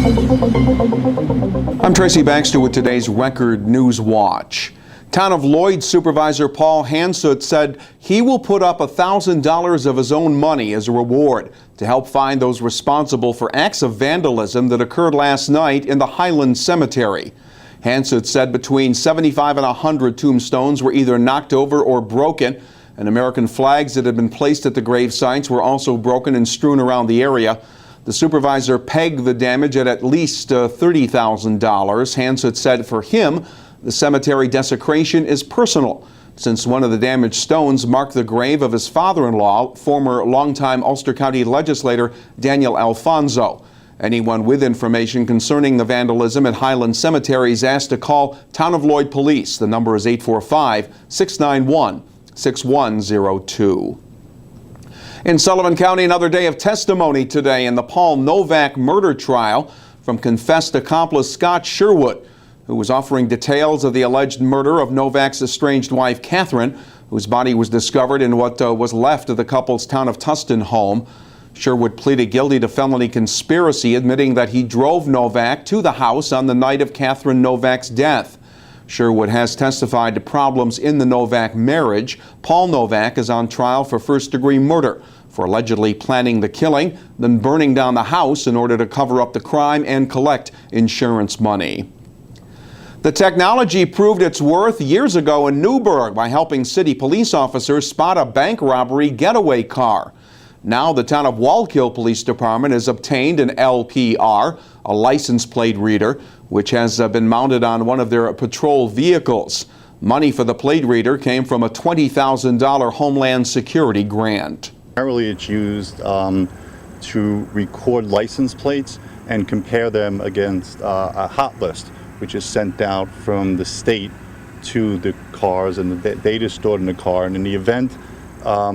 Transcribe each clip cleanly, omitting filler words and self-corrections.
I'm Tracy Baxter with today's Record Newswatch. Town of Lloyd Supervisor Paul Hansut said he will put up $1,000 of his own money as a reward to help find those responsible for acts of vandalism that occurred last night in the Highland Cemetery. Hansut said between 75 and 100 tombstones were either knocked over or broken, and American flags that had been placed at the grave sites were also broken and strewn around the area. The supervisor pegged the damage at least $30,000. Hansut said for him, the cemetery desecration is personal, since one of the damaged stones marked the grave of his father-in-law, former longtime Ulster County legislator Daniel Alfonso. Anyone with information concerning the vandalism at Highland Cemetery is asked to call Town of Lloyd Police. The number is 845-691-6102. In Sullivan County, another day of testimony today in the Paul Novak murder trial from confessed accomplice Scott Sherwood, who was offering details of the alleged murder of Novak's estranged wife, Catherine, whose body was discovered in what was left of the couple's Town of Tustin home. Sherwood pleaded guilty to felony conspiracy, admitting that he drove Novak to the house on the night of Catherine Novak's death. Sherwood has testified to problems in the Novak marriage. Paul Novak is on trial for first-degree murder for allegedly planning the killing, then burning down the house in order to cover up the crime and collect insurance money. The technology proved its worth years ago in Newburgh by helping city police officers spot a bank robbery getaway car. Now the town of Wallkill Police Department has obtained an LPR, a license plate reader, which has been mounted on one of their patrol vehicles. Money for the plate reader came from a $20,000 Homeland Security grant. Primarily it's used to record license plates and compare them against a hot list, which is sent out from the state to the cars, and the data is stored in the car. And in the event a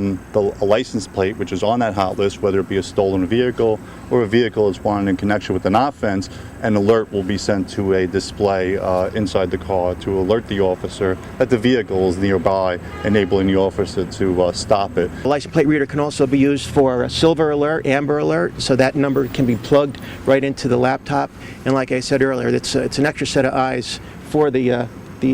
license plate, which is on that hot list, whether it be a stolen vehicle or a vehicle is wanted in connection with an offense, an alert will be sent to a display inside the car to alert the officer that the vehicle is nearby, enabling the officer to stop it. The license plate reader can also be used for a silver alert, amber alert, so that number can be plugged right into the laptop. And like I said earlier, it's an extra set of eyes for the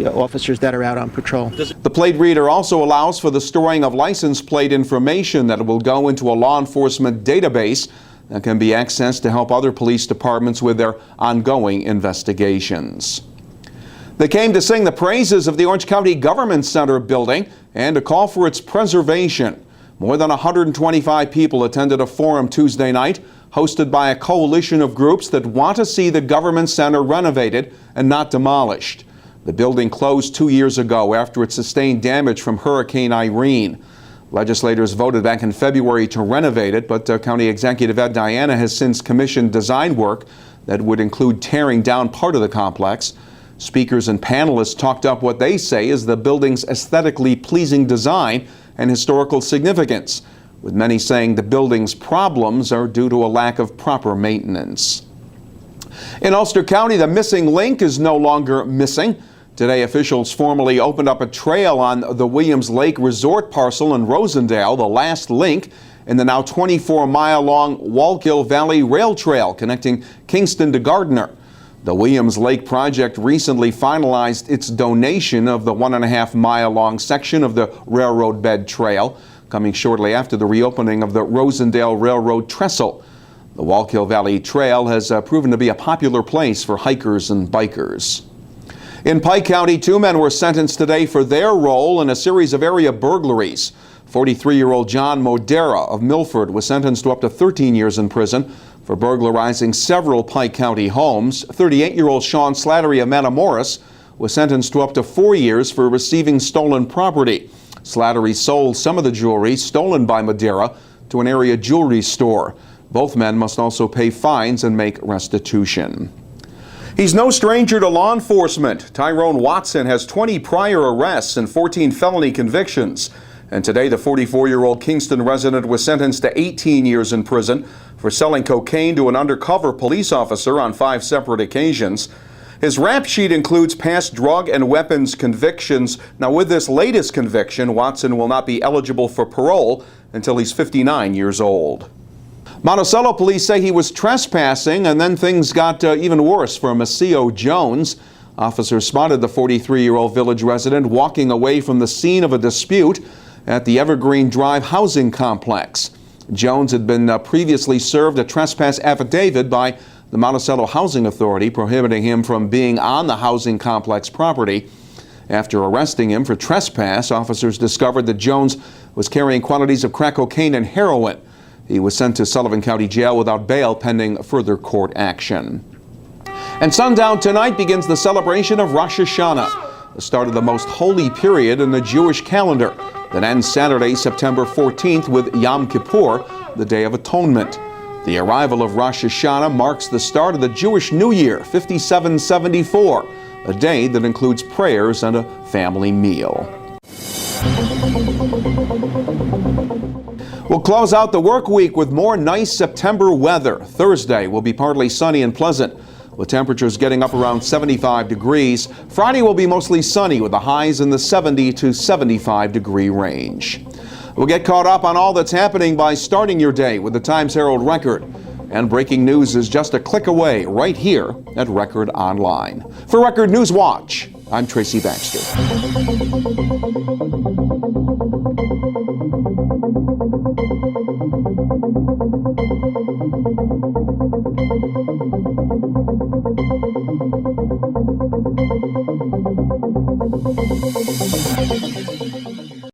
officers that are out on patrol. The plate reader also allows for the storing of license plate information that will go into a law enforcement database that can be accessed to help other police departments with their ongoing investigations. They came to sing the praises of the Orange County Government Center building and to call for its preservation. More than 125 people attended a forum Tuesday night hosted by a coalition of groups that want to see the Government Center renovated and not demolished. The building closed 2 years ago after it sustained damage from Hurricane Irene. Legislators voted back in February to renovate it, but County Executive Ed Diana has since commissioned design work that would include tearing down part of the complex. Speakers and panelists talked up what they say is the building's aesthetically pleasing design and historical significance, with many saying the building's problems are due to a lack of proper maintenance. In Ulster County, the missing link is no longer missing. Today, officials formally opened up a trail on the Williams Lake Resort parcel in Rosendale, the last link in the now 24-mile-long Wallkill Valley Rail Trail connecting Kingston to Gardiner. The Williams Lake project recently finalized its donation of the 1.5-mile-long section of the railroad bed trail, coming shortly after the reopening of the Rosendale Railroad Trestle. The Wallkill Valley Trail has proven to be a popular place for hikers and bikers. In Pike County, 2 men were sentenced today for their role in a series of area burglaries. 43-year-old John Modera of Milford was sentenced to up to 13 years in prison for burglarizing several Pike County homes. 38-year-old Sean Slattery of Matamoros was sentenced to up to 4 years for receiving stolen property. Slattery sold some of the jewelry stolen by Modera to an area jewelry store. Both men must also pay fines and make restitution. He's no stranger to law enforcement. Tyrone Watson has 20 prior arrests and 14 felony convictions. And today, the 44-year-old Kingston resident was sentenced to 18 years in prison for selling cocaine to an undercover police officer on 5 separate occasions. His rap sheet includes past drug and weapons convictions. Now, with this latest conviction, Watson will not be eligible for parole until he's 59 years old. Monticello police say he was trespassing, and then things got even worse for Maceo Jones. Officers spotted the 43-year-old village resident walking away from the scene of a dispute at the Evergreen Drive housing complex. Jones had been previously served a trespass affidavit by the Monticello Housing Authority prohibiting him from being on the housing complex property. After arresting him for trespass, officers discovered that Jones was carrying quantities of crack cocaine and heroin. He was sent to Sullivan County Jail without bail pending further court action. And sundown tonight begins the celebration of Rosh Hashanah, the start of the most holy period in the Jewish calendar that ends Saturday, September 14th with Yom Kippur, the Day of Atonement. The arrival of Rosh Hashanah marks the start of the Jewish New Year, 5774, a day that includes prayers and a family meal. We'll close out the work week with more nice September weather. Thursday will be partly sunny and pleasant, with temperatures getting up around 75 degrees. Friday will be mostly sunny with the highs in the 70 to 75 degree range. We'll get caught up on all that's happening by starting your day with the Times-Herald Record. And breaking news is just a click away right here at Record Online. For Record Newswatch, I'm Tracy Baxter.